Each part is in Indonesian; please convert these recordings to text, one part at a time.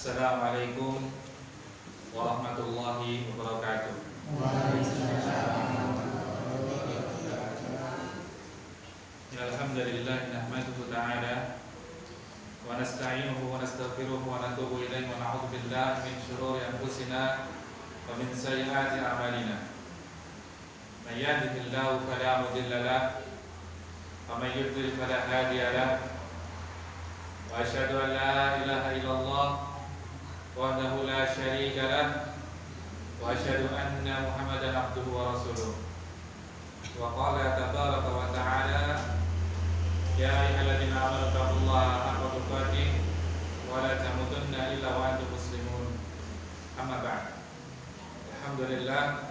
Assalamualaikum warahmatullahi wabarakatuh. Alhamdulillah nahmaduhu ta'ala wa nasta'inuhu wa nastaghfiruhu wa natubu ilaihi wa na'udzu billahi min shururi anfusina wa min sayyiati a'malina. May yahdihillahu fala mudilla lahu wa may yudlil fala hadiya lahu. Wa asyhadu an la ilaha illallah wahdahu la syarika lah wa asyhadu anna Muhammadan abduhu wa rasuluh. Wa qala tabaraka wa ta'ala ya ayyuhalladzina amanu taqullaha haqqa tuqatih wa la tamutunna illa wa antum muslimun. Amma ba'd. Alhamdulillah.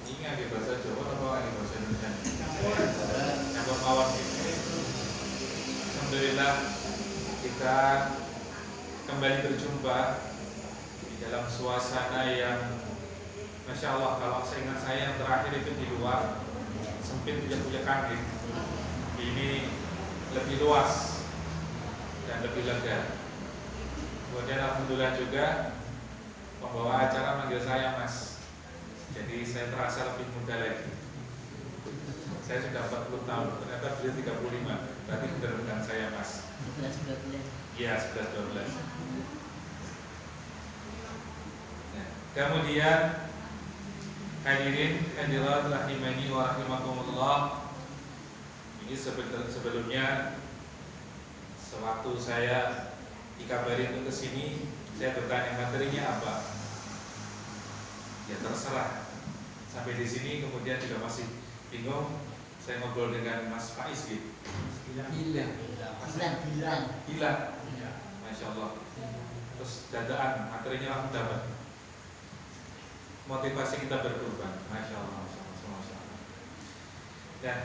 Ini agak bahasa Jawa atau agak bahasa Indonesia? Campur mawon. Alhamdulillah kita kembali berjumpa di dalam suasana yang Masya Allah, kalau seingat saya yang terakhir itu di luar sempit punya kaki. Ini lebih luas dan lebih lega. Kemudian alhamdulillah juga pembawa acara manggil saya Mas. Jadi saya terasa lebih muda lagi. Saya sudah 40 tahun, ternyata beliau 35. Berarti benar-benar saya Mas. 11-12. Iya, 11-12. Nah, kemudian hadirin hadirat rahimani wa rahimakumullah. Ini sebelumnya sewaktu saya dikabari untuk kesini, saya bertanya materinya apa. Ya terserah. Sampai di sini kemudian juga masih bingung. Saya ngobrol dengan Mas Faiz gitu. Hilang. Masya Allah. Terus dadaan materinya langsung dapat. Motivasi kita berkorban. Masya Allah. Dan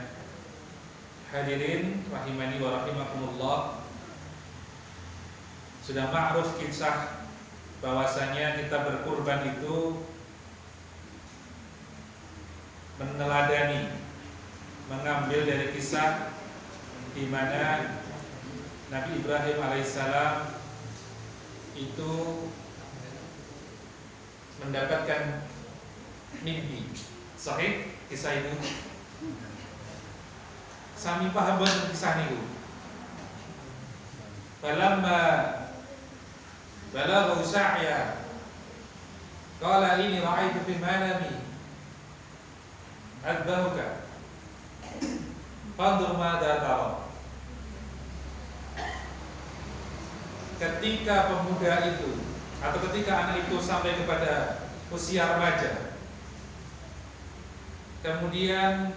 hadirin rahimani wa rahimakumullah, sudah ma'ruf kisah bahwasanya kita berkorban itu meneladani, mengambil dari kisah di mana Nabi Ibrahim alaihissalam itu mendapatkan mimpi. Sahih kisah itu? Sami paham banget kisah itu. Falamma balagha sa'ya qala inni ra'aytu fi manami adbahuka fanzur madza tara. Ketika pemuda itu atau ketika anak itu sampai kepada usia remaja, kemudian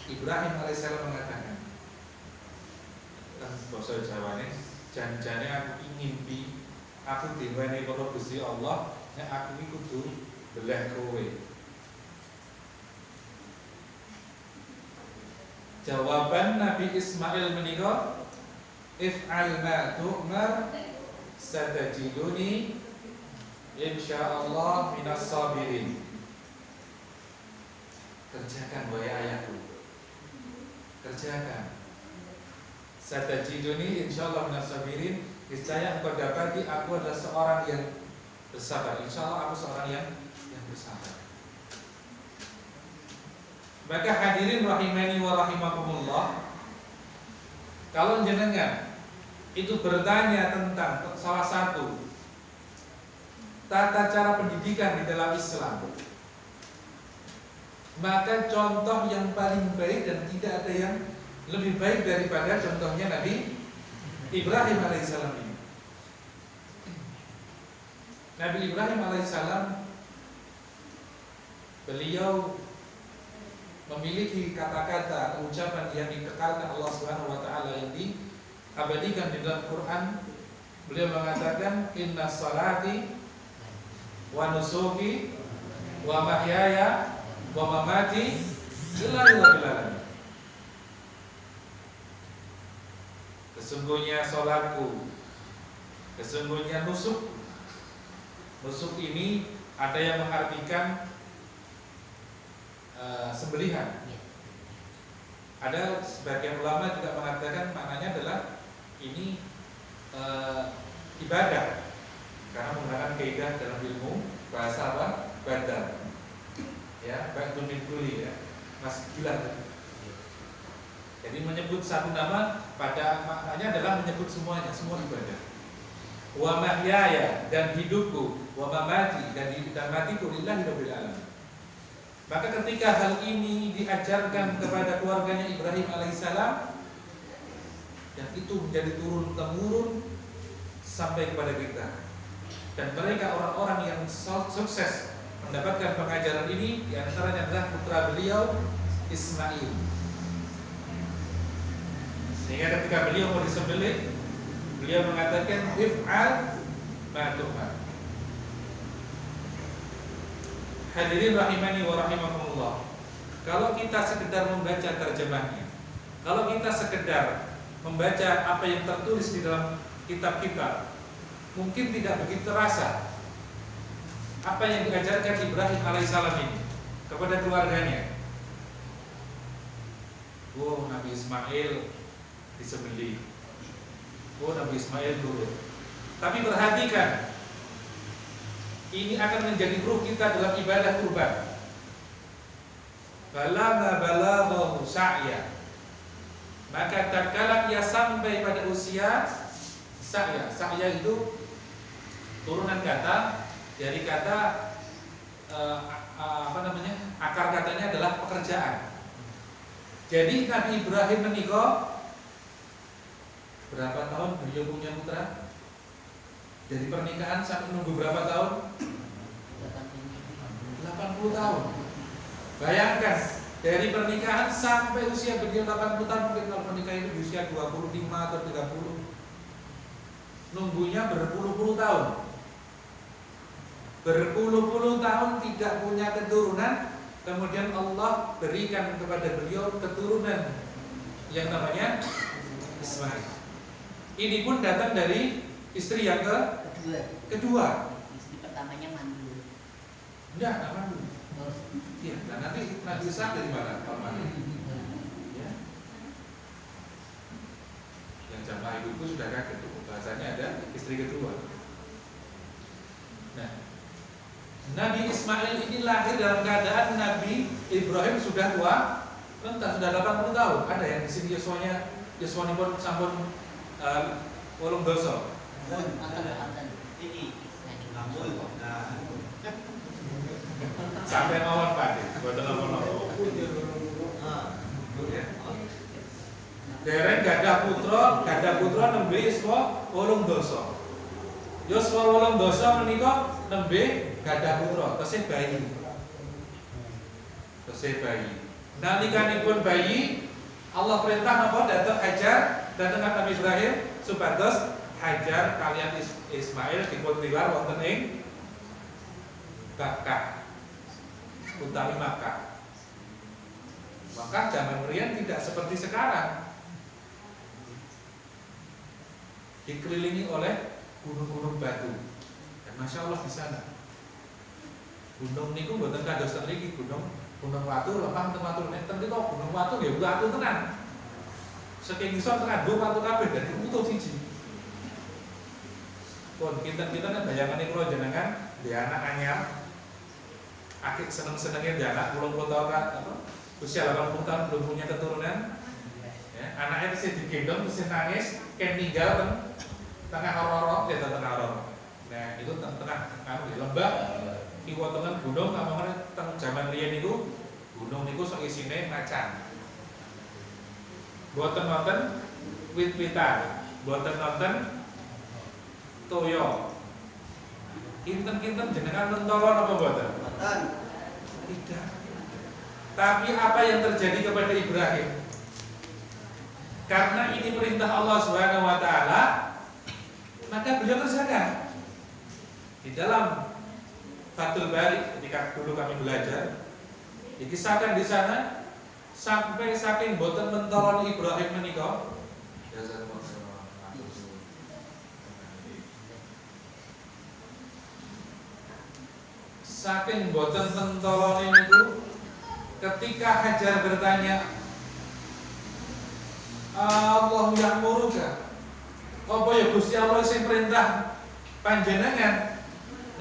Ibrahim alaihissalam mengatakan, bahasa Jawa ini, janjane aku ingin mimpi, aku diwenehi karo Gusti Allah, nek aku iki kudu belah kowe. Jawaban Nabi Ismail menika, if'al ma tu'mar satajiduni insyaallah minas sabirin. Kerjakan wahai ayahku, kerjakan. Satajiduni insyaallah minas sabirin. Niscaya engkau dapati aku adalah seorang yang bersabar. Insyaallah aku seorang yang bersabar. Maka hadirin rahimani wa rahimakumullah, kalau jenengan itu bertanya tentang salah satu tata cara pendidikan di dalam Islam, maka contoh yang paling baik dan tidak ada yang lebih baik daripada contohnya Nabi Ibrahim alaihissalam ini. Nabi Ibrahim alaihissalam, beliau memiliki kata-kata ucapan yang dikekalkan Allah Subhanahu wa taala yang diabadikan di dalam Quran. Beliau mengatakan, inna salati wa nusuki wa mahyaya wa mamati lillahi rabbil alamin. Sesungguhnya salatku, sesungguhnya nusuk. Nusuk ini ada yang mengartikan sembelihan. Ada sebagian ulama juga mengatakan maknanya adalah ini ibadah, karena menggunakan kaidah dalam ilmu bahasa apa? Badal. Ya, ba'dun min kulli ya. Mas gila. Jadi menyebut satu nama pada maknanya adalah menyebut semuanya, semua ibadah. Wa mahyaya, dan hidupku, wa mamati, dan matiku lillahi rabbil alamin. Maka ketika hal ini diajarkan kepada keluarganya Ibrahim alaihissalam, dan itu menjadi turun temurun sampai kepada kita, dan mereka orang-orang yang sukses mendapatkan pengajaran ini, diantaranya adalah putra beliau Ismail. Sehingga ketika beliau mau disembelih, beliau mengatakan if'al ma tu'mar. Hadirin rahimani wa rahimakumullah. Kalau kita sekedar membaca terjemahnya, kalau kita sekedar membaca apa yang tertulis di dalam kitab-kitab, mungkin tidak begitu terasa apa yang diajarkan Ibrahim alaihissalam ini kepada keluarganya. Oh, Nabi Ismail disembelih. Oh, Nabi Ismail turun. Tapi perhatikan, ini akan menjadi ruh kita dalam ibadah kurban. Balama balaghahu sa'ya. Maka tatkala ia sampai pada usia sa'ya. Sa'ya itu turunan kata dari kata akar katanya adalah pekerjaan. Jadi Nabi Ibrahim menikah, berapa tahun beliau punya putra? Dari pernikahan sampai menunggu berapa tahun? 80 tahun. Bayangkan, dari pernikahan sampai usia beliau 80 tahun, mungkin kalau menikah itu di usia 25 atau 30. Nunggunya berpuluh-puluh tahun. Berpuluh-puluh tahun tidak punya keturunan, kemudian Allah berikan kepada beliau keturunan yang namanya Ismail. Ini pun datang dari istri yang kedua. Istri pertamanya mandul. Enggak mandul. Iya, nah nanti Nabi Ishak dari mana? Ya. Yang jamaah ibu sudah kaget, bahasanya ada istri kedua. Nah, Nabi Ismail ini lahir dalam keadaan Nabi Ibrahim sudah tua, entah sudah 80 tahun. Ada yang di sini Yoswani pun sampun wolung doso. Sampai mawon Pak, boten napa-napa. Dereng gadah putra nembe Yoswa wolung doso. Yoswa wolung doso menika nembe gadah putra, tesih bayi. Nalikanipun bayi, Allah perintah napa datang Hajar, datang Nabi Ibrahim supados Hajar kalian Ismail dipun tilar wonten ing Makkah, utawi Makkah. Maka zaman riyen tidak seperti sekarang, dikelilingi oleh gunung-gunung batu. Dan masya Allah di sana gunung niku mboten kados ten mriki gunung watu lemah ten watu nenten niku gunung watu nggih watu tenan. Saking iso tenan do watu kabeh dadi utuh siji. Pun kinten-kinten kan bayangane kula jenengan di anak anyar. Akik seneng-senenge di anak 80 tahun usia 80 tahun belum punya keturunan. Ya, anaknya mesti digendong mesti nangis, ken ninggal tengah horor ya tengah horor. Nah, itu tengah di lembah kiwa tengah gunung kamane teng jaman riyen niku gunung niku sok isine macan. Boten wonten wit-witan, boten wonten toyo. Kinten-kinten jenengan mentolo napa boten? Boten. Tidak. Tapi apa yang terjadi kepada Ibrahim? Karena ini perintah Allah Subhanahu wa taala, maka beliau kerjakan. Di dalam Fathul Bari ketika dulu kami belajar, dikisahkan di sana sampai saking boten mentolon Ibrahim menika. Saking boten mentolon niku ketika Hajar bertanya, Allah ya'muruka Apa ya Gusti Allah sing perintah panjenengan?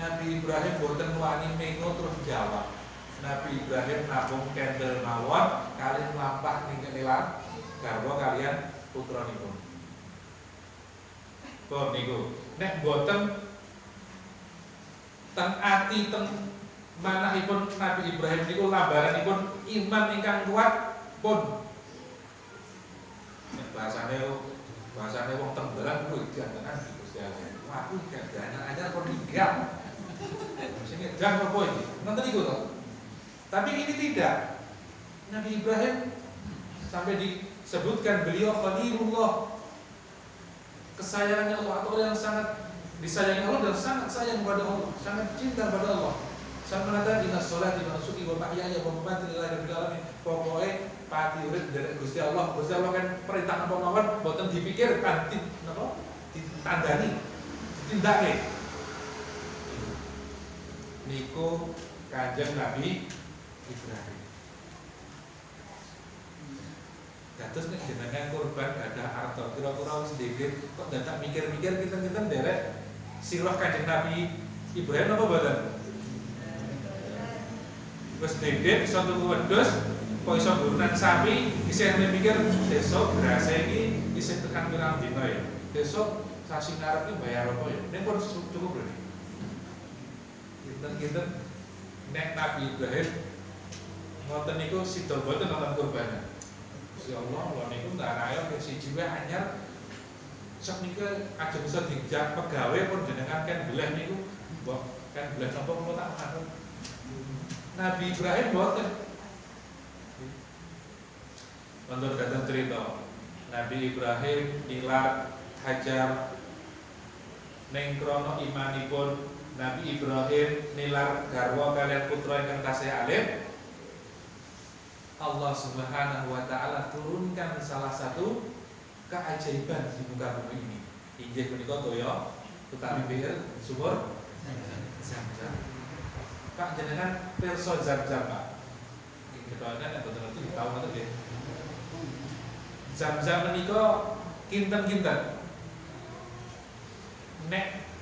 Nabi Ibrahim boten wani mengo terus jawab. Nabi Ibrahim nabung kendel mawon kalian melampah ning kenilan garwa kalian putranipun. Pun niku nek boten teng ati teng manahipun Nabi Ibrahim niku lambaranipun iman ingkang kuat pun bahasane wong Tembelang kuwi diantenan di Gusti Allah. Wah, kuwi gak ajar kok ninggal. Sing edan apa iki? Ngoten niku to. Tapi ini tidak. Nabi Ibrahim sampai disebutkan beliau Khalilullah, kesayangan Allah atau orang yang sangat disayangi Allah dan sangat sayang kepada Allah, sangat cinta kepada Allah. Sampai mengatakan inna sholati wa nusuki wa mahyaya wa mamati lillahi rabbil alamin. Pokoke pati urip dari Gusti Allah. Gusti Allah kan perintah napa mawon boten dipikir kanthi napa ditandani, ditindakake. Niku Kanjeng Nabi Ibrahim. Dados nek jenengan kurban gadah arta kira-kira wis dhewe kok dadak mikir-mikir kita nderek sirah Kanjeng Nabi Ibrahim apa boten? Wis dhewe iso tuku wedhus, kok iso gurunan sapi, isih mikir besok berasa iki isih tekan pirang dina ya. Besok sasi ngarep iki bayar apa ya? Nek pun cukup lho. Kinten-kinten nek Nabi Ibrahim ngoten niku sida boten nonton kurban. Gusti Allah lho niku ndarayo ke siji wae anyar sok niku ajeng iso dijak pegawe pun jenengan kan belah niku mbok kan belah napa kula tak manut. Nabi Ibrahim boten. Menurut datang cerita Nabi Ibrahim nilar Hajar ning krana imanipun Nabi Ibrahim nilar garwa kalian putra ingkang tasih alim. Allah Subhanahu wa taala turunkan salah satu keajaiban di muka bumi ini. Injih menika toya utawi bir sumur Zam-Zam. Pak jenengan pirsa Zam-Zam, Pak. Ketone nek boten ngerti tau ngoten nggih. Zam-Zam menika kinten-kinten. Nek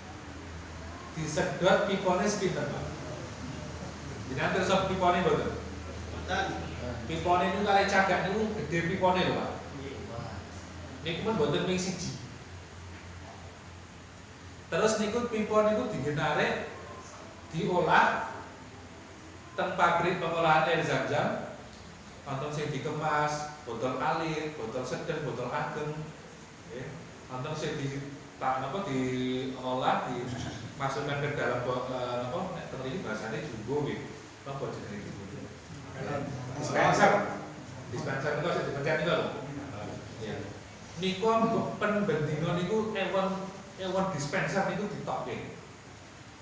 disedot pipone sepinten, Pak? Jenengan pirsa pipone boten? Boten. Pipone niku kalih cagak niku gedhe pipone lho, Pak. Niku pun boten ming siji. Terus niku pipone niku digenarik diolah teng pabrik pengolahan air Zam-Zam. Wonten sing dikemas, botol alit, botol sedeng, botol ageng. Nggih. Wonten sing diolah dimasukkan ke dalam napa nek teng mriki bahasane jumbo nggih. Napa jenenge iki? Dispenser itu saya dipencet niku lho. Iya. Niku pen bendina niku ewon dispenser niku ditokke.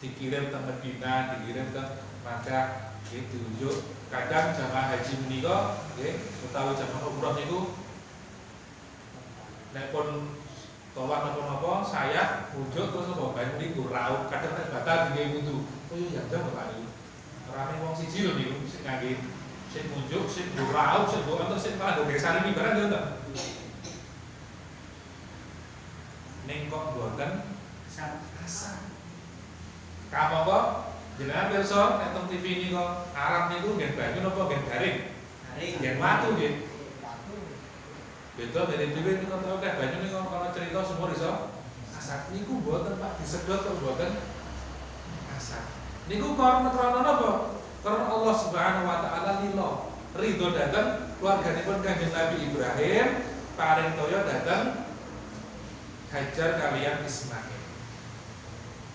Dikirim ke Medina, dikirim ke Makkah, nggih diunjuk. Kadang jamaah haji menika nggih utawi jamaah umroh niku nek pun tolak napa-napa saya unjuk terus napa banyu niku raup kadang nek batal nggih wudu. Oh iya jam Pak niku. Rame wong siji lho niku sing ngangge sing munjuk, sing raup, sing wonten sing malah nggo gesane iki barang ngoten. Ning kok mboten asal. Kamangka jenengan pirsa nek teng TV niku Arab niku nggih banyu napa nggih garing? Garing. Nggih watu nggih. Beda dari TV niku tau kan banyu niku kalau cerita sumur iso asat niku mboten Pak disedot kok mboten asat. Niku karena napa? Karena Allah Subhanahu wa taala lilo ridho dateng keluarganipun Kanjeng Nabi Ibrahim paring toya dateng Hajar kalian Ismail.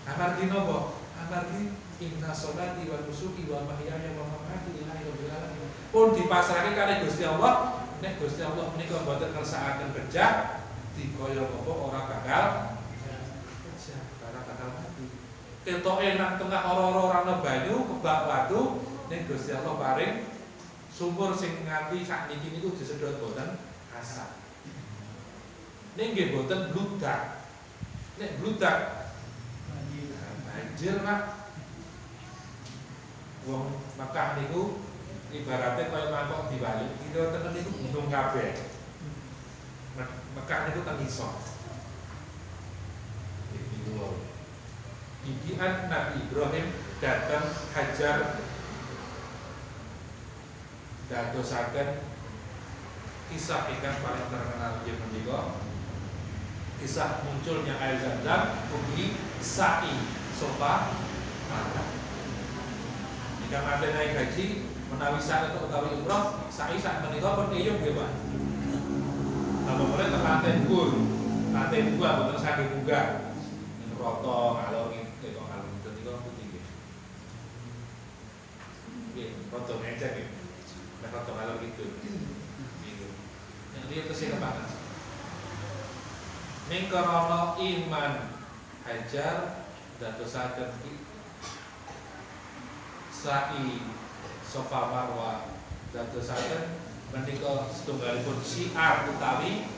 Amargi napa? Amargi inna sholati wa nusuki wa mahyaya wa mamati lillahi rabbil alamin. Pun dipasrahke kali Gusti Allah, nek Gusti Allah menika mboten ngersakaken kerja dikaya apa ora bakal kerja, ora bakal mati. Ketoke nang tengah ora-ora ora ana banyu, kebak watu, nek Gusti Allah paring sumur sing nganti sakniki niku disedot boten asap. Ning nggih boten bludak. Nek bludak banjir Pak. Wong Mekah niku ibaratnya kaya mangkok diwali, kira tenen niku gunung kabeh. Mekah niku teng isor. didikan Nabi Ibrahim datang Hajar dadosaken kisah ingkang paling terkenal inggih menika kisah munculnya air Zam-Zam ugi sa'i sofa marwah. Jika nanti naik haji menawi sa'i utawi umroh sa'i sak menika pun iyung nggih Pak. Napa mulai terlanten gur lantai buka boten saking buka roto ngalor ngene kok ngalor ngene niku putih nggih. Nggih, roto ngecek nggih. Nek roto ngalor gitu. Yang dia kesini banget. Ning krana iman Hajar dadosaken sa'i Safa Marwah dadosaken menika setunggalipun syiar utawi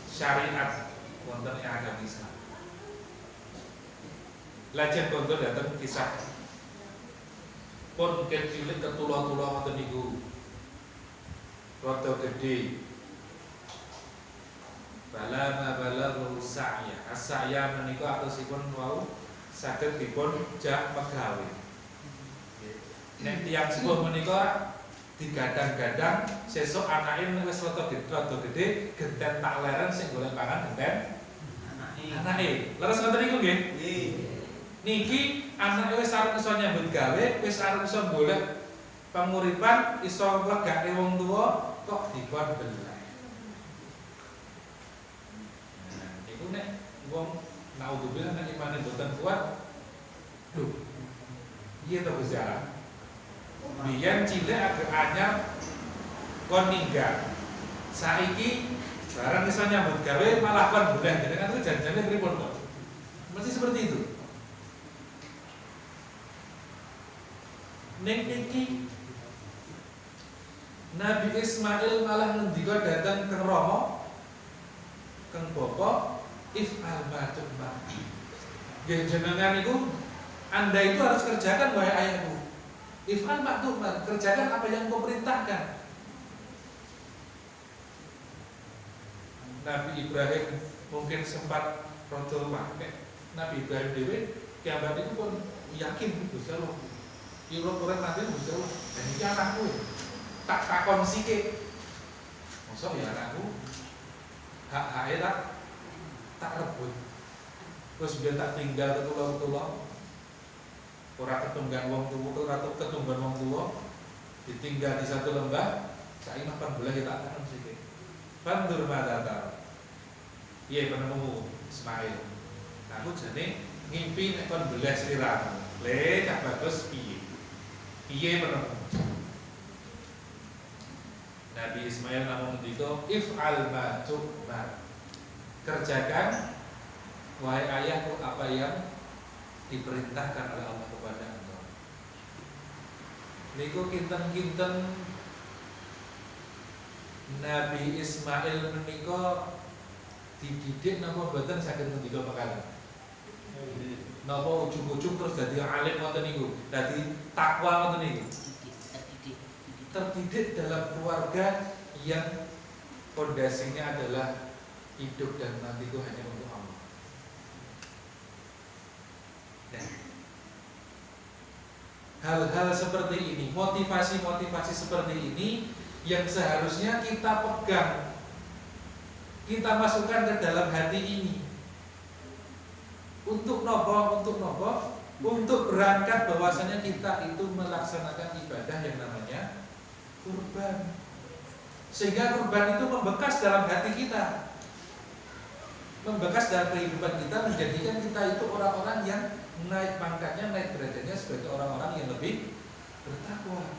syariat wonten ing agama Islam. Lajeng kondur dateng kisah pun kecilik ketula-tula wonten niku rada gedhe balama balaghu sa'ya. As-sa'ya menika atosipun wau saged dipun jak pegawe. Nek tiyang sepuh menika digadang-gadang sesuk anake wis rada gedhe genten tak leren sing golek pangan genten anake. Leres ngoten niku nggih? Nggih. Niki anake wis arep iso nyambut gawe, wis arep iso golek panguripan, iso legake wong tuwa kok dikon belah. Iku nek wong naudzubillah nek imane boten kuat, lho. Iya to Gusti Allah. Biyen cilik agak anyar kon ninggal. Saiki barang iso nyambut gawe malah kon boleh jenengan itu janjane pripun kok. Mesti seperti itu. Ning niki Nabi Ismail malah ngendika datang ke Rama keng bapa if'al ma tu'mar. Nggih jenengan niku Anda itu harus kerjakan wahai ayahku. If'al ma tu'mar, kerjakan apa yang kau perintahkan. Nabi Ibrahim mungkin sempat rada pakai. Nabi Ibrahim dhewe kiamat itu pun yakin Gusti Allah. Iku urip mati Gusti Allah. Dan iki anakku. Tak takon sithik. Mosok ya anakku. Hak-hake tak rebut. Terus biar tak tinggal ketula-ketula. Ora ketunggan wong tuwa, ora ketunggan wong tuwa. Ditinggal di satu lembah, saiki mapan bola tak takon sithik. Bandur madata. Piye penemu Ismail? Aku jane ngimpi nek kon belah sliramu. Le cak bagus piye? Piye penemu? Nabi Ismail namun ngendika if'al ma tu'mar. Kerjakan wahai ayahku apa yang diperintahkan oleh Allah kepada engkau. Niku kinten-kinten Nabi Ismail menika dididik napa mboten saged ngendika perkara. Napa ujug-ujug terus dadi alim ngoten niku, dadi takwa ngoten niku. Terdidik dalam keluarga yang fondasinya adalah hidup dan matiku hanya untuk Allah. Nah, hal-hal seperti ini, motivasi-motivasi seperti ini yang seharusnya kita pegang, kita masukkan ke dalam hati ini. Untuk nopo, untuk berangkat bahwasanya kita itu melaksanakan ibadah yang namanya kurban. Sehingga kurban itu membekas dalam hati kita, membekas dalam kehidupan kita, menjadikan kita itu orang-orang yang naik pangkatnya, naik derajatnya sebagai orang-orang yang lebih bertakwa.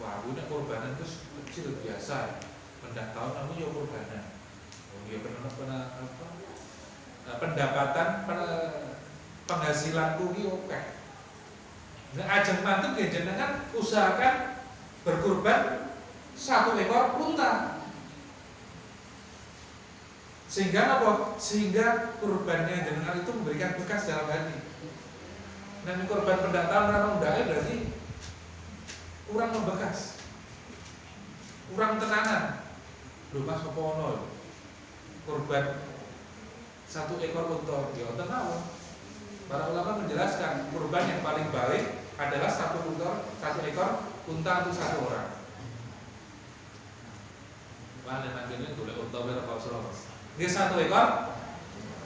Wah, ini kurbanan itu kecil biasa. Pendak tahun aku ya kurbanan. Oh ya pendapatan penghasilanku ki oke. Nah, ajeng mantep ya jenengan usahakan berkurban 1 ekor unta. Sehingga apa? Sehingga kurbannya jenengan itu memberikan bekas dalam hati. Nah, kurban pendatang orang undang berarti kurang membekas, kurang tenanan. Lho Mas apa ono kurban 1 ekor unta, ya wonten mawon. Para ulama menjelaskan kurban yang paling baik adalah 1 ekor unta untuk 1 orang. Wah, nek kene golek unta berapa Rasulullah? Nggih 1 ekor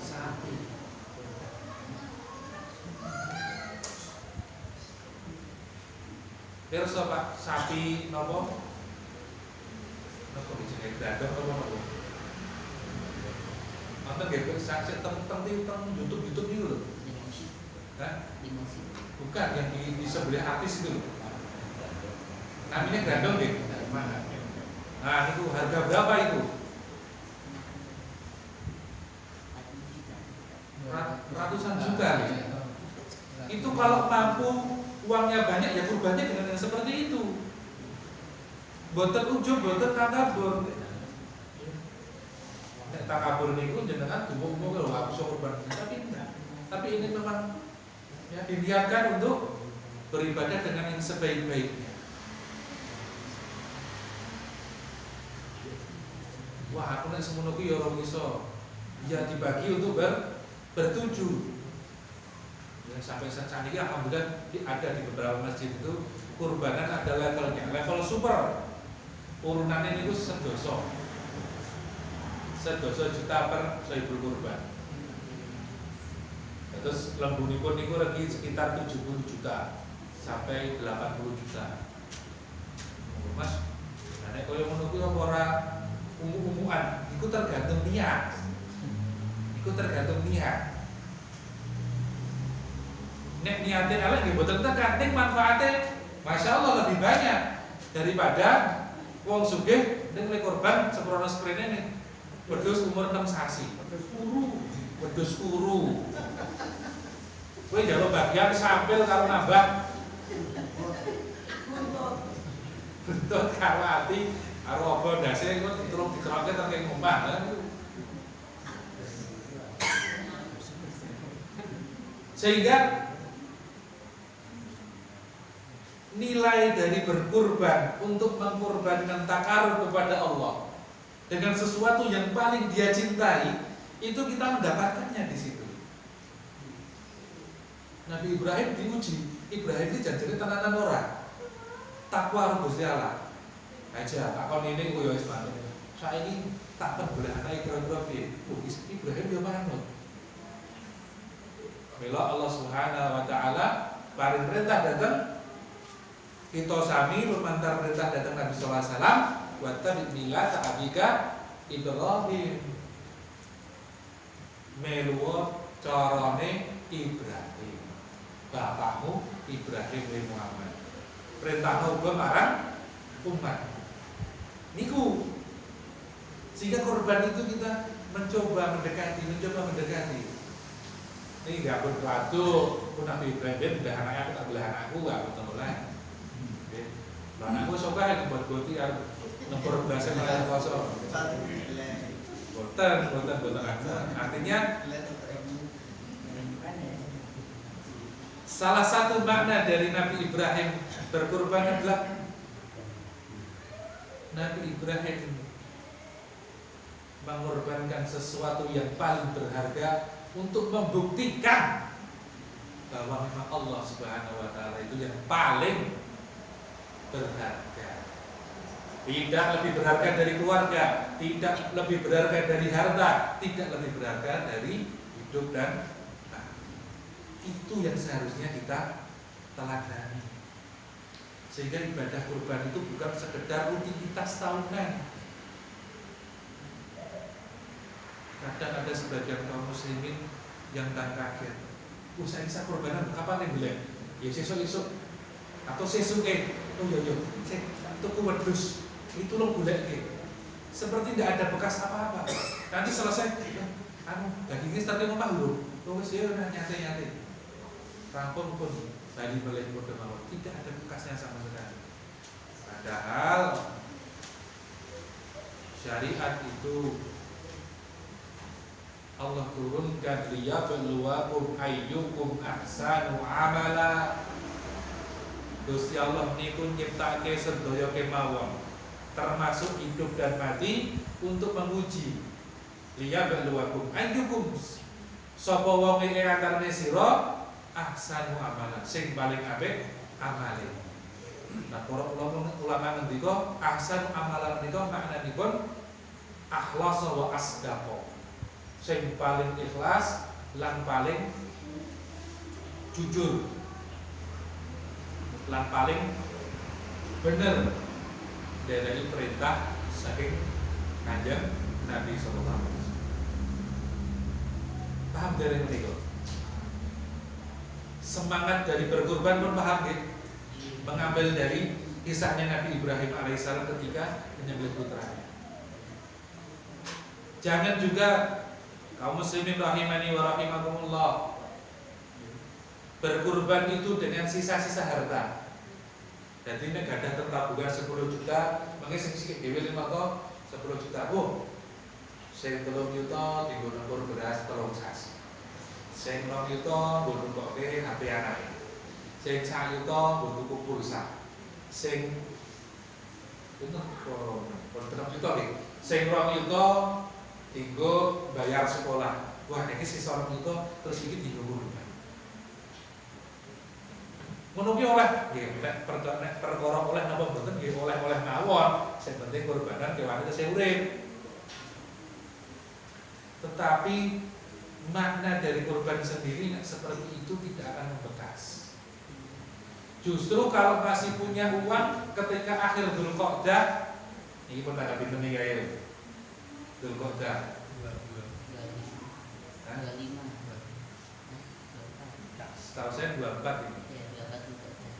sapi. Pirsa Pak, sapi napa? Napa jenenge gandeng apa napa? Anda nggih saksi teng YouTube itu lho. Hah? Bukan yang di sebelah artis itu loh. Namanya gandeng nggih. Nah, itu harga berapa itu? Ratusan juta. Itu kalau mampu uangnya banyak ya kurbannya dengan yang seperti itu. Boten ujug, boten takabur. Nek takabur niku jenengan dumuk-dumuk lho aku iso kurban. Tapi enggak. Tapi ini memang ya diniatkan untuk beribadah dengan yang sebaik-baiknya. Wah, aku nek semono ku ya ora iso. Ya dibagi untuk bertujuh. Ya, sampai saat ini alhamdulillah ada di beberapa masjid itu kurbanan ada levelnya, level super. Urunannya itu sedoso juta per 1000 kurban. Terus lembunipun niku regi sekitar 70 juta sampai 80 juta. Mas, nek koyo ngono kuwi apa ora umum-umuman, iku tergantung niat. Nek niate elek nggih mboten tekan, ning manfaate masyaallah lebih banyak daripada wong sugih ning le korban seprono sprene ning wedhus umur 6 sasi. Wedhus kuru. Kowe njaluk bagian sampil karo nambah buntut karo ati karo apa ndase kok terus dikeroke teng kene omah. Sehingga nilai dari berkurban untuk mengkorbankan takarub kepada Allah dengan sesuatu yang paling dia cintai, itu kita mendapatkannya di situ. Nabi Ibrahim diuji. Ibrahim ini janjane tenanan ora. Takwa Gusti Allah. Aja takon ini ku yo wis manut. Saiki tak boleh anake kira-kira piye? Ibrahim yo manut. Bila Allah Subhanahu wa taala paring perintah datang kita sami lumantar perintah datang Nabi sallallahu alaihi wasallam wa tabi' millata abika Ibrahim. Melu carane Ibrahim. Bapakmu Ibrahim bin Muhammad. Perintahnya uga marang umat. Niku sehingga korban itu kita mencoba mendekati. Ini gak pun pelatu, pun Nabi Ibrahim udah anaknya aku tak boleh anakku gak betul boleh. Anakku suka yang buat goti nempur berasa malah kosong. Boten. Artinya salah satu makna dari Nabi Ibrahim berkurban adalah Nabi Ibrahim mengorbankan sesuatu yang paling berharga untuk membuktikan bahwa memang Allah Subhanahu wa taala itu yang paling berharga. Tidak lebih berharga dari keluarga, tidak lebih berharga dari harta, tidak lebih berharga dari hidup dan itu yang seharusnya kita teladani. Sehingga ibadah kurban itu bukan sekedar rutinitas tahunan. Kadang ada sebagian kaum muslimin yang tak kaget. Saya bisa kurbanan kapan nih boleh? Ya sesuk atau sesuke. Oh iya, tuku wedhus itu lo golek ke. Seperti tidak ada bekas apa-apa. Nanti selesai dagingnya startnya ngomah lho. Wis ya nyate. Rampung pun bali balik kode mawon, tidak ada bekasnya sama sekali. Padahal syariat itu Allah turunkan liyabluwakum ayyukum ahsanu amala. Gusti Allah niku nyiptake sedaya kemawon, termasuk hidup dan mati untuk menguji liyabluwakum ayyukum sapa wong ing antarane sira ahsanu amalan sing paling apik amale. Nah, para ulama ngendika ahsanu amalan menika maknanipun akhlas wa asdaqa. Sing paling ikhlas lan paling jujur lan paling bener dari perintah saking Kanjeng Nabi sallallahu alaihi wasallam. Paham dari menika? Semangat dari berkorban pun paham nggih? Mengambil dari kisahnya Nabi Ibrahim alaihissalam ketika menyembelih putranya. Jangan juga kaum muslimin rahimani wa rahimakumullah berkorban itu dengan sisa-sisa harta. Jadi ini gadah tertabungan 10 juta, mangke sing sithik dhewe 5 to 10 juta. Oh, sing 3 juta dienggo nembur beras 3 sasi. Sing 2 juta nggo nukokke HP anake. Sing 1 juta nggo tuku pulsa. Sing itu kok 3 juta nggih. Sing 2 juta dienggo bayar sekolah. Wah, iki sisa 2 juta terus iki dienggo kurban. Ngono ki oleh nggih nek perkara oleh napa mboten nggih oleh-oleh mawon. Sing penting kurbanan kewane tesih urip. Tetapi makna dari kurban sendiri seperti itu tidak akan membekas. Justru kalau masih punya uang ketika akhir Dzulqa'dah, ini pun tanggal pinten iki ya. Dzulqa'dah 25. Setahu saya 24 ini.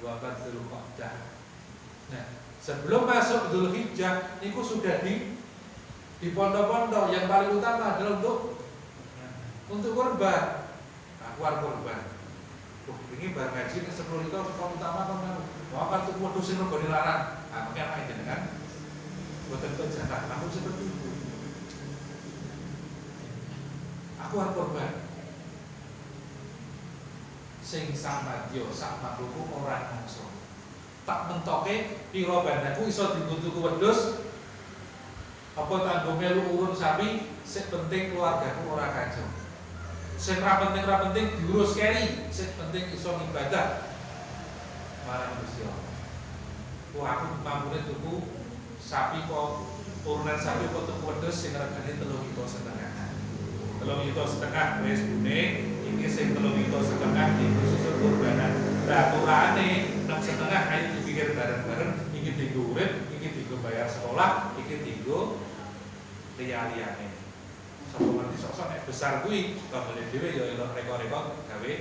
24 Dzulqa'dah. Nah, sebelum masuk Dzulhijjah niku sudah di pondok-pondok yang paling utama adalah untuk kurban. Nah, keluar kurban. Ini bar gaji ke 10 itu utama kan mau kan untuk modus sing rego dilarang. Nah, makanya apa jenengan boten kejahat. Aku seperti itu. Aku harus kurban. Sing samadya sak makhlukku ora mangsa. Tak mentoke pira bandaku iso dibutuhku wedhus. Apa tanggo melu urun sapi, sing penting keluargaku ora kacau. Sing ra penting diurus keri, sing penting iso ibadah marang Gusti Allah. Wah, aku mampune tuku sapi kok urunan sapi kok tuku wedhus sing regane 3,5 juta. 3,5 juta wis bune, iki sing 3,5 juta dienggo susul kurbanan. Lah aturane 6,5 ayo dipikir bareng-bareng, iki dienggo urip, iki dienggo bayar sekolah, iki dienggo liya-liyane. Sapa ngerti sok-sok nek besar kuwi kabeh dhewe ya elok reko-reko gawe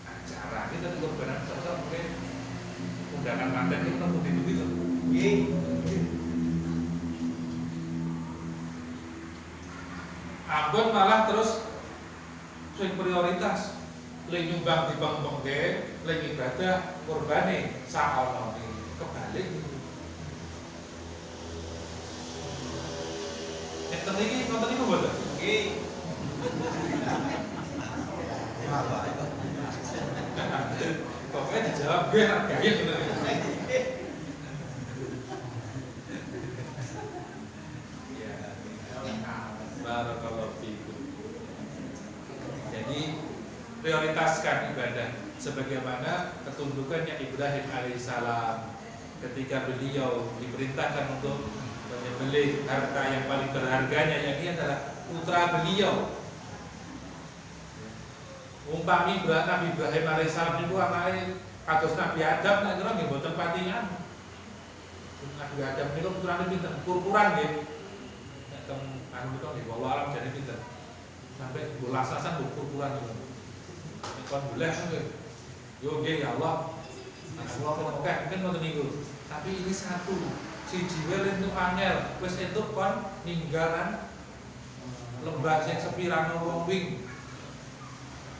acara. Iki tentu kurbanan sok-sok mungkin undangan manten iki nang budi-budi to. Nggih. Ampun malah terus sing prioritas lek nyumbang dibang-bangke, lek ibadah kurbane sakono kebalik. Enten iki konten iku mboten? Nggih. Pokoknya dijawab gue gaya bener. Ya, barakallahu fikum. Jadi prioritaskan ibadah sebagaimana ketundukannya Ibrahim alaihissalam ketika beliau diperintahkan untuk menyembelih harta yang paling berharganya, yang ini adalah putra beliau. Umpami Nabi Ibrahim alaihissalam itu anake kados Nabi Adam, nek kira nggih mboten patingan. Nabi Adam niku putrane pinten? Kurkuran nggih. Nek teng anu niku nggih wallahu alam jane pinten? Sampai bolasasan kurkuran niku. Nek kon boleh nggih. Yo nggih ya Allah. Anak kula oke mungkin ngoten niku. Tapi ini satu. Siji wae entuk angel, wis entuk kon ninggalan lembah sing sepi ra ono wong wing.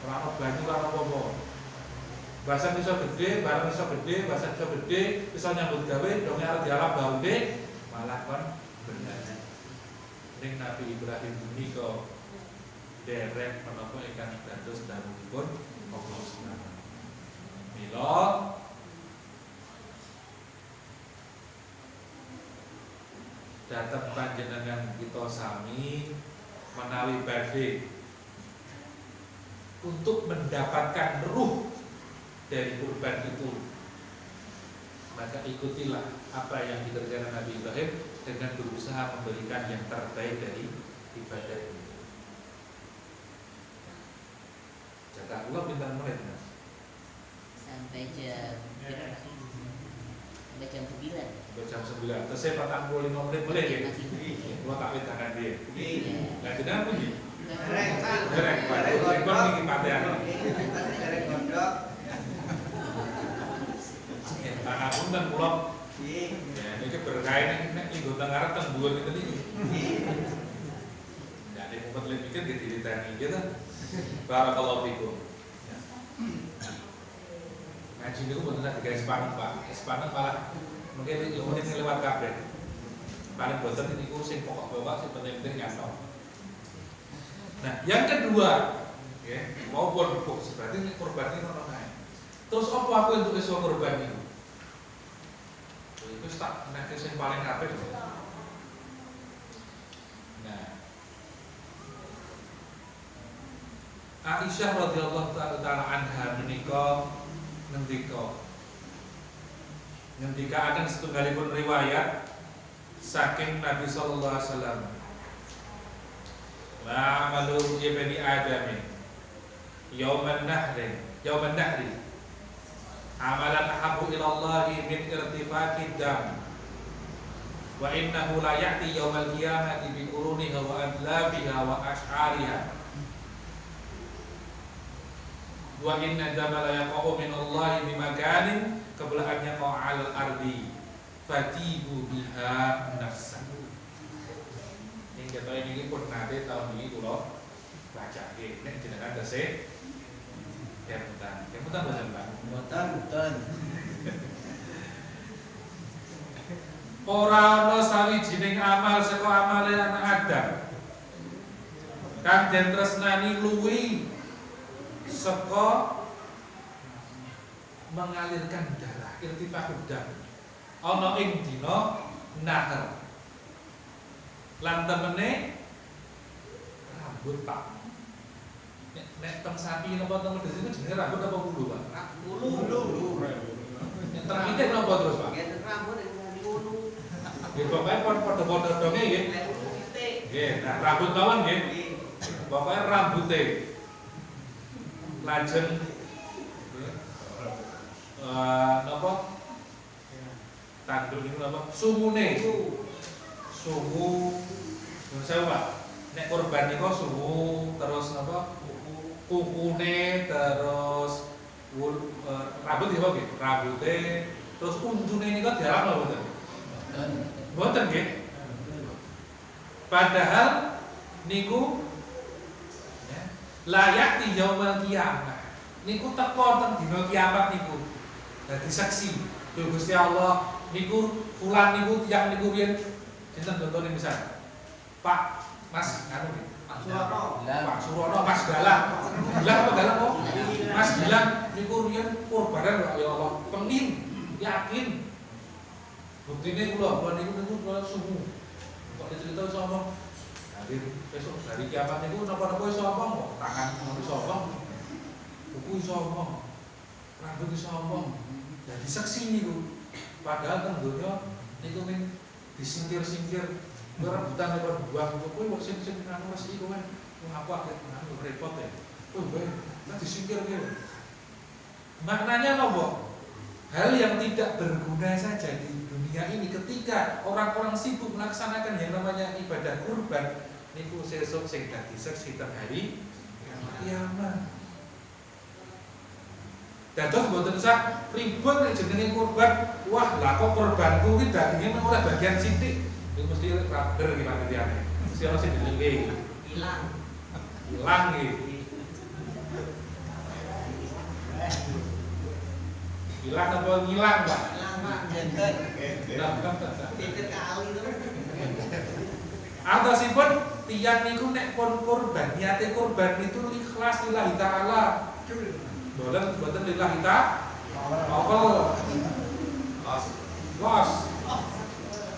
Ora ono banyu ora ono apa-apa. Bahasa iso gede, barang iso gede, bahasa iso gede, iso nyambut gawe, dong arep dialap baune, malah kon bener. Ning Nabi Ibrahim menika derek menapa ingkang dados dawuhipun Allah Subhanahu. Mila datang panjenengan kita sami menawi badhe untuk mendapatkan ruh dari kurban itu, maka ikutilah apa yang dikerjakan Nabi Ibrahim dengan berusaha memberikan yang terbaik dari ibadah itu. Jatah Allah bintang menit Mas. Sampai jam berapa? Sampai jam 9. Sampai jam 9. Terus saya 45 menit boleh ya? Kalau tak wedangan dia. Lah jenengan pundi? Derek Pak. Rekon iki patean. Derek gondok. Pangapunten kula. Ya niki berkain nek minggu teng arep teng dhuwur ngeten iki. Ya nek mumpet le mikir ge diritani gitu. Barakallahu fikum. Ngaji niku mboten sak digawe sepaneng Pak. Sepaneng malah mungkin unit lewat kabeh. Paling boten niku sing pokok-pokok sing penting-penting nyantol. Nah, yang kedua, ya, mau buat berarti ini korban ini ono kae. Terus apa aku untuk iso korban niku? Itu tak nek sing paling kabeh. Nah, Aisyah radhiyallahu taala anha menika ngendika akan setunggalipun riwayat saking Nabi sallallahu alaihi wasallam. La amalu ibni Adam yauman nahri amalan ahabbu ila Allah min irtifaqid dam wa innahu la ya'ti yaumal qiyamati bi quruniha wa adlabiha wa ash'ariha wa inna dama la yaqa'u min Allah bi makanin qabla an yaqa'a 'alal ardi fatibu biha nafsan. Kata ini pun nanti tahun ini kula baca nggih nek jenengan tesih kemutan boten Pak. Boten. Ora ana sawijining amal saka amale anak Adam kang den tresnani luwi saka mengalirkan darah irtifaqud dam ana ing dina nahar. Lan temene rambut Pak. Nek teng sapi napa teng wedhus itu jenenge rambut apa bulu Pak? Bulu. Yang terpitik napa terus Pak? Nggih rambut ning bulu. Nggih pokoke padha-padha donge nggih. Nggih, nah rambut mawon nggih. Pokoke rambute. Lajeng napa? Tanduk niku napa? Sumune. Suhu saya Pak, nek korban niku suhu terus apa kukune terus rambut nggih nggih rambute terus untune niku diarani mboten? Mboten nggih. Padahal niku ya, layak di yaumul qiyamah. Niku teko teng dina kiamat niku. Dadi saksi. Lho Gusti Allah niku fulan niku tiyang niku riyen sinten contohnya misal Pak Mas anu nggih Pak Surono. Pak Surono Mas Galang apa Galang kok Mas Galang niku riyen korbanan kok ya Allah pemin yakin buktine kula niku kula suhu kok dicerita iso omong hadir besok dari kiamat niku napa-napa iso omong kok tangan iso omong buku iso omong rambut iso omong dadi saksi niku padahal teng donya niku men disingkir-singkir rebutan lewat buang kowe kok sing anu wis iki kowe aku akeh anu repot ya. Kowe disingkir kowe. Maknanya apa? Hal yang tidak berguna saja di dunia ini ketika orang-orang sibuk melaksanakan yang namanya ibadah kurban niku sesuk sing dadi saksi teng hari kiamat. Dados mboten sak ribut nek jenenge kurban, wah lah kok kurbanku iki daginge mung ora bagian sithik. Iku mesti rader iki panitiane. Mesti ana sing dilengke. Hilang iki. Hilang apa ngilang, Pak? Hilang Pak, jenter. Jenter kali to. Atosipun tiyang niku nek pun kurban, niate kurban itu ikhlas lillahi taala. Boten lillahi ta'ala. Los.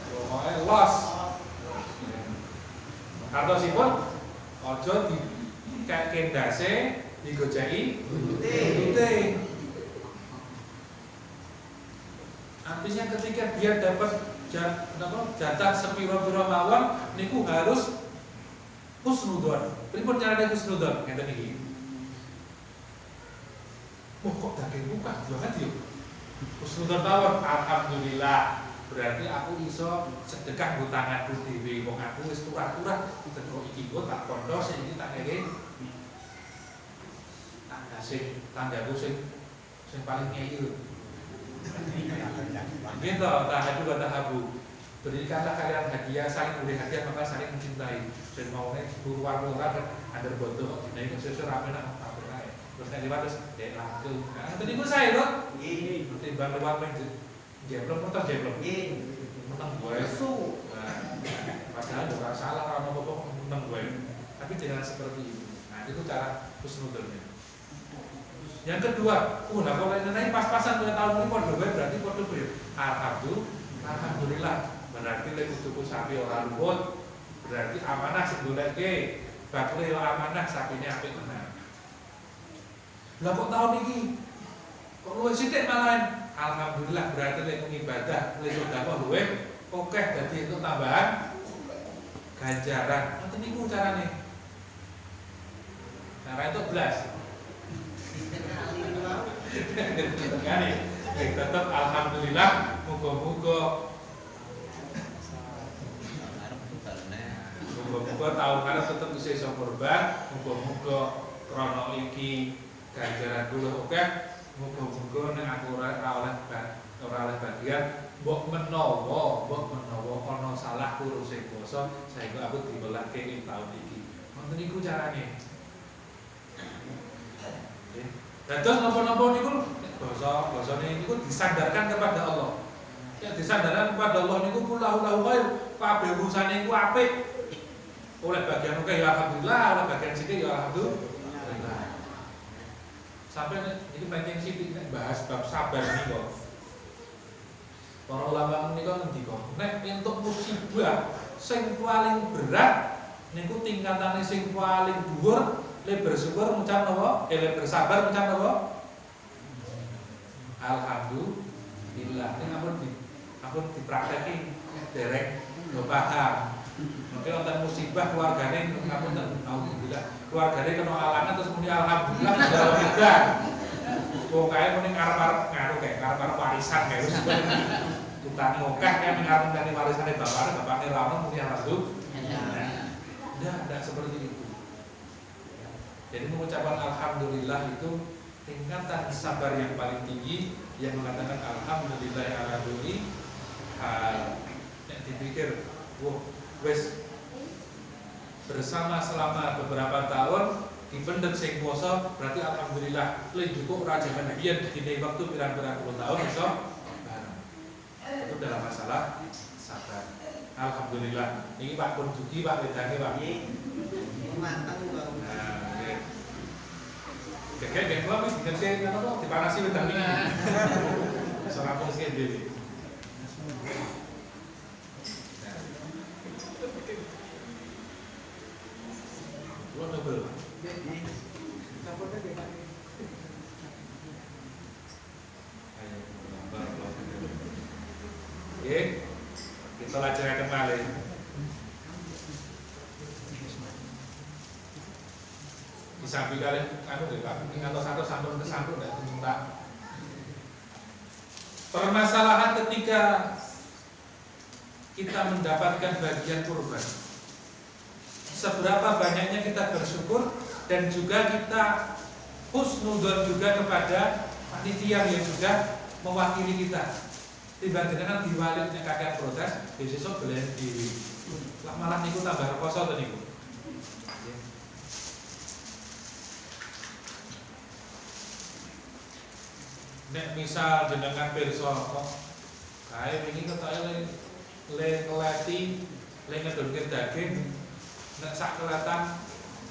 Pokoknya los. ndase digojeki Gunting. gunting. Artinya ketika dia dapat jatah sepiro-piro mawon niku harus husnudon. Pripun carane husnudon? Ngeten iki. Kok daging bukan banget yo. Husnudon mawon, alhamdulillah. Berarti aku iso sedekah nggo tanganku dhewe. Wong aku wis turah-turah teko iki kok tak kondo sing iki tak ngeke. Tanggaku sing paling ngeki lho. Gitu, tahadu wa tahabu. Berikanlah kalian hadiah, saling beri hadiah maka saling mencintai. Dan maunya buruan orang ada bodoh, jadi sesuatu rame nak apa naik. Terus nanti terus dek laku. Nah, tadi pun saya loh. Timbang lewat main jeblok, motor jeblok. Menang gue. Padahal bukan salah kalau mau menang gue. Tapi tidak seperti itu. Nah itu cara husnudonnya. Yang kedua, nah kalau ini pas-pasan 2 tahun ini kode berarti kode alhamdulillah. Berarti lek tuku sapi ora luwut, berarti amanah sing goleke. Bakule yo amanah, sapine apik tenan. Lah kok tahun iki kok luwih sithik malahan? Alhamdulillah berarti lek ibadah, lek sedekah luwih akeh dadi itu tambahan ganjaran. Ngoten niku carane. Cara itu belas. Tetap alhamdulillah, muga-muga tahun ngarep tetep bisa iso kurban, muga-muga krana iki ganjaran kula akeh, muga-muga nek aku ora oleh bagian mbok menawa ana salah kuruse puasa, saengga aku dibelake ing taun iki. Ngoten niku carane. Dan terus napa-napa niku basa-basane niku disandarkan kepada Allah. Ya disandarkan kepada Allah niku lahu khair, kabeh urusane niku apik. Oleh bagian oke ya alhamdulillah, oleh bagian sithik ya alhamdulillah. Sampai ini penting sithik nek bahas bab sabar niku. Para ulama menika ngendika, nek entuk musibah sing paling berat niku tingkatane sing paling dhuwur, le bersyukur ngucap napa? Le bersabar ngucap napa? Alhamdulillah. Ini ampun diprakteki derek yo paham. Mungkin wonten musibah keluargane ngapunten, alhamdulillah. Keluargane kena alangan terus muni alhamdulillah jawab beda. Wong kae muni ngarep-arep ngaruh kae, ngarep-arep warisan kae wis utang mokah kae ngarep-arep warisane bapakne ra muni alhamdulillah. Tidak seperti itu. Jadi mengucapkan alhamdulillah itu tingkatan sabar yang paling tinggi, yang mengatakan alhamdulillah ala kulli hal. Nek dipikir, wes bersama selama beberapa tahun dipendhet sing puasa, berarti alhamdulillah luwih cukup ora jaman biyen dene waktu pirang-pirang puluh tahun iso bareng. Itu dalam masalah sabar. Alhamdulillah. Ini Pak Pun Jugi, Pak Wedane, Pak. Mantap Bang. Nah, nggih. Kayak kok wis dikene ngono kok dipanasi wedang iki. Ora pun sing dhewe. Lo double. Sampurna Pak. Ayo, oke. Kita lanjutkan kembali. Disambi kalian, anu deh Pak, ngantos satu sampun ke sampun nggak minta. Permasalahan ketika kita mendapatkan bagian kurban, seberapa banyaknya kita bersyukur dan juga kita husnudon juga kepada panitia yang sudah mewakili kita. Tiba-tiba kan diwalik nek kakek protes, besok belen diri. Lah malah niku tambah rekoso to niku. Nek misal jenengan pirsa kok kae wingi ketoke le keleti le ngedunke daging nek sak kelatan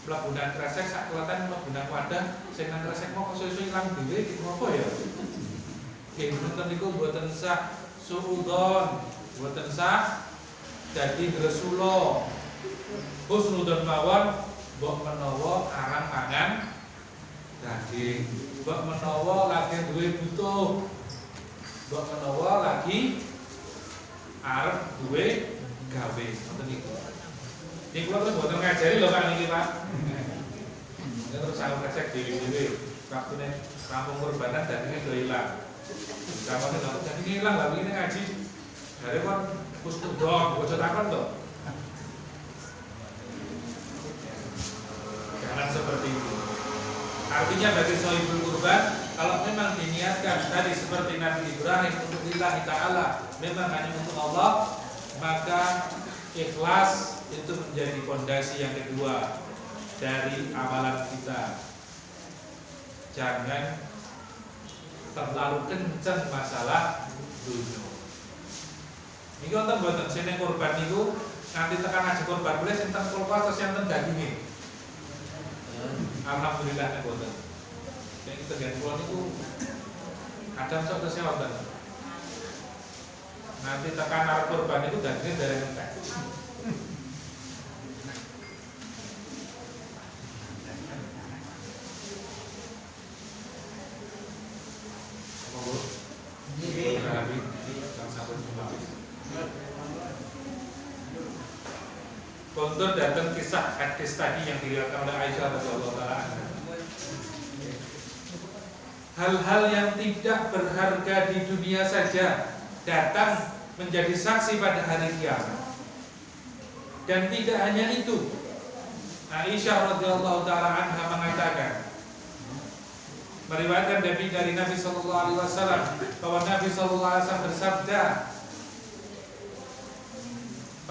mlebunan kresek sak kelatan mlebunan wadah sing nang kresek kok suwe-suwe ilang dhewe iki ngopo ya? Nggih mboten niku mboten sak suudon, mboten sak dadi gresula. Husnudon mawon mbok menawa arang mangan daging, mbok menawa lagi duwe butuh, mbok menawa lagi arep duwe gawe, ngoten niku. Niki kula terus boten ngajari lho Pak niki Pak. Terus saya ngecek dhewe-dhewe, waktune rampung kurbanan dagingnya do ilang. Kamane lho dagingnya ilang lha iki ngaji. Jare kon wis tudok, ojo takon to. Jangan seperti itu. Artinya bagi sohibul kurban, kalau memang diniatkan tadi seperti Nabi Ibrahim untuk lillahi ta'ala, memang hanya untuk Allah, maka ikhlas itu menjadi fondasi yang kedua dari amalan kita. Jangan terlalu kencang masalah dunia. Ini wonten mboten sene kurban niku nanti tekan aja kurban boleh sinten kulkas terus enten daginge. Alhamdulillah nek boten. Nek tegan kula niku kadang sok tesih wonten. Nanti tekan arep kurban itu dagingnya dereng entek. Kontur datang kisah hadis tadi yang diriwayatkan oleh Aisyah radhiyallahu taala. Hal-hal yang tidak berharga di dunia saja datang menjadi saksi pada hari kiamat. Dan tidak hanya itu, Aisyah radhiyallahu taala anha mengatakan, meriwayatkan dari Nabi sallallahu alaihi wasallam bahwa Nabi sallallahu alaihi wasallam bersabda,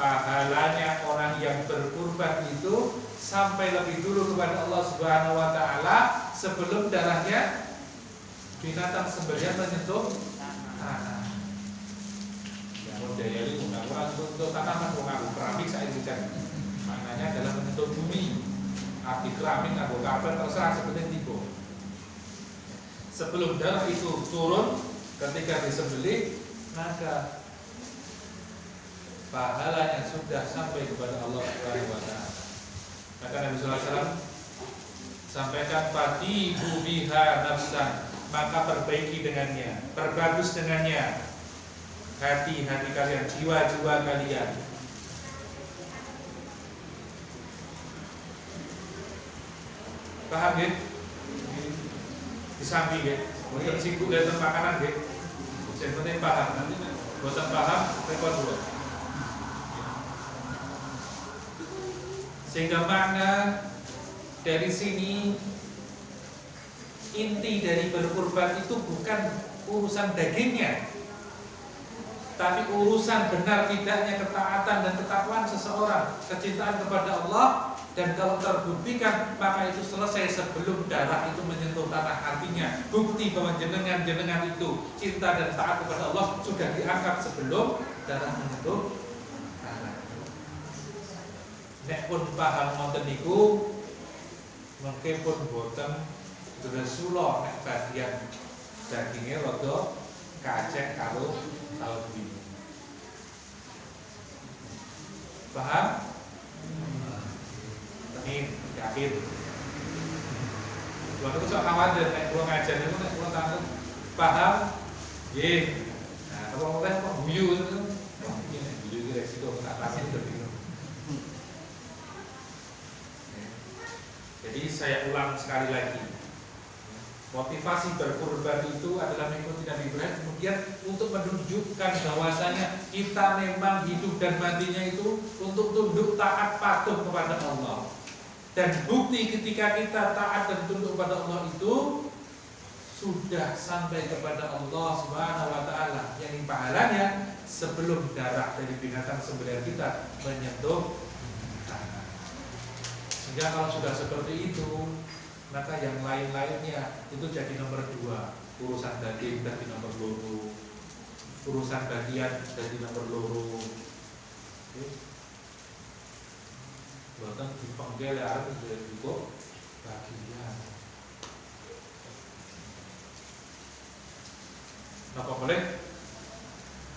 pahalanya orang yang berkurban itu sampai lebih dulu kepada Allah Subhanahu wa taala sebelum darahnya binatang sembelihan menyentuh tanah. Ya daya itu orang untuk tanaman mengaku keramik saya bicara. Maknanya adalah menyentuh bumi. Arti keramik atau karpet terserah seperti itu. Sebelum darah itu turun ketika disembelih, maka pahalanya sudah sampai kepada Allah Subhanahu wa taala. Maka Nabi sallallahu alaihi wasallam sampaikan fatihu biha nafsan, maka perbaiki dengannya, perbagus dengannya hati-hati kalian, jiwa-jiwa kalian. Paham ya? Di samping ya, boten sibuk lihat makanan ya. Yang penting paham, nanti boten paham repot dulu. Sehingga makna dari sini inti dari berkurban itu bukan urusan dagingnya, tapi urusan benar tidaknya ketaatan dan ketakwaan seseorang, kecintaan kepada Allah. Dan kalau terbuktikan maka itu selesai sebelum darah itu menyentuh tanah. Artinya bukti bahwa jenengan itu cinta dan taat kepada Allah sudah diangkat sebelum darah menyentuh tanah. Nek pun paham ngoten niku mengke pun boten Rasulullah nek bagian dagingnya rada kacek karo kalbi. Paham? Ini yakin. Waktu itu sok khawatir nek kula ngajar niku nek kula takut paham nggih. Nah, kalau oleh kok guyu itu wah iki nek guyu iki resiko tak pasti dadi. Jadi saya ulang sekali lagi. Motivasi berkurban itu adalah mengikuti Nabi Ibrahim, kemudian untuk menunjukkan bahwasanya kita memang hidup dan matinya itu untuk tunduk taat patuh kepada Allah. Dan bukti ketika kita taat dan tunduk kepada Allah itu sudah sampai kepada Allah Subhanahu wa taala, yang pahalanya sebelum darah dari binatang sembelihan kita menyentuh tanah. Sehingga kalau sudah seperti itu, maka yang lain-lainnya itu jadi nomor 2. Urusan daging jadi nomor 2, urusan bagian jadi nomor 2. Bahkan dipanggil arep juga bagian. Napa boleh?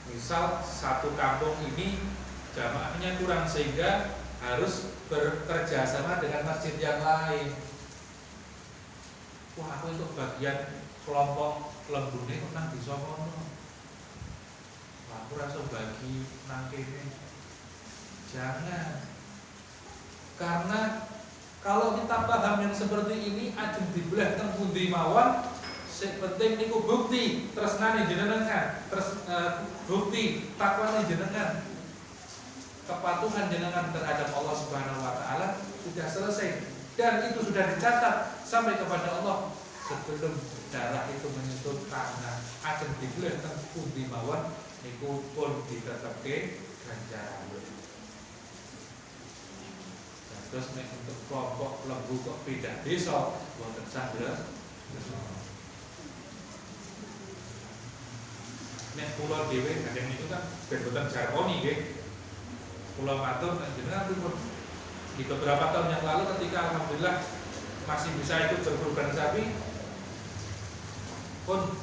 Misal satu kampung ini jamaahnya kurang sehingga harus bekerja sama dengan masjid yang lain. Wah, aku itu bagian kelompok lembune kok nang desa kono. Wah, aku rasa bagi nang kene. Jangan. Karena kalau kita paham yang seperti ini ajeng dibelah teng pundi mawon, sing penting niku bukti tresnane jenengan, bukti takwane jenengan. Kepatuhan jenengan terhadap Allah Subhanahu wa taala sudah selesai dan itu sudah dicatat sampai kepada Allah sebelum darah itu menyentuh tangan. Ajeng dibelah teng pundi mawon niku pun ditetepke ganjaran. Terus nek untuk kelompok lembu kok beda desa, wonten sandra. Nek pulau dhewe kadang itu kan bebutan jargoni nggih. Pulau matur jenengan pripun? Di beberapa tahun yang lalu ketika alhamdulillah masih bisa ikut berkurban sapi pun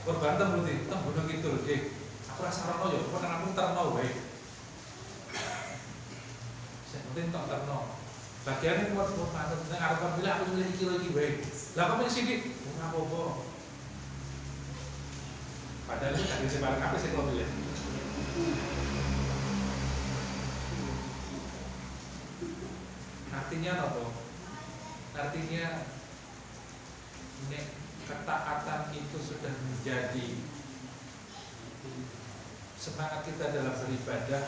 kurban tembuti teng Gunung Kidul nggih. Aku rasa rono ya, kok nang aku terno wae. Sing penting tok terno. Bagiane kuat matur nek arep bilang aku milih iki wae. Lah kok sithik ora apa-apa. Padahal itu tadi sebarang apa sih kalau pilih? Artinya apa? Artinya ketaatan itu sudah menjadi semangat kita dalam beribadah.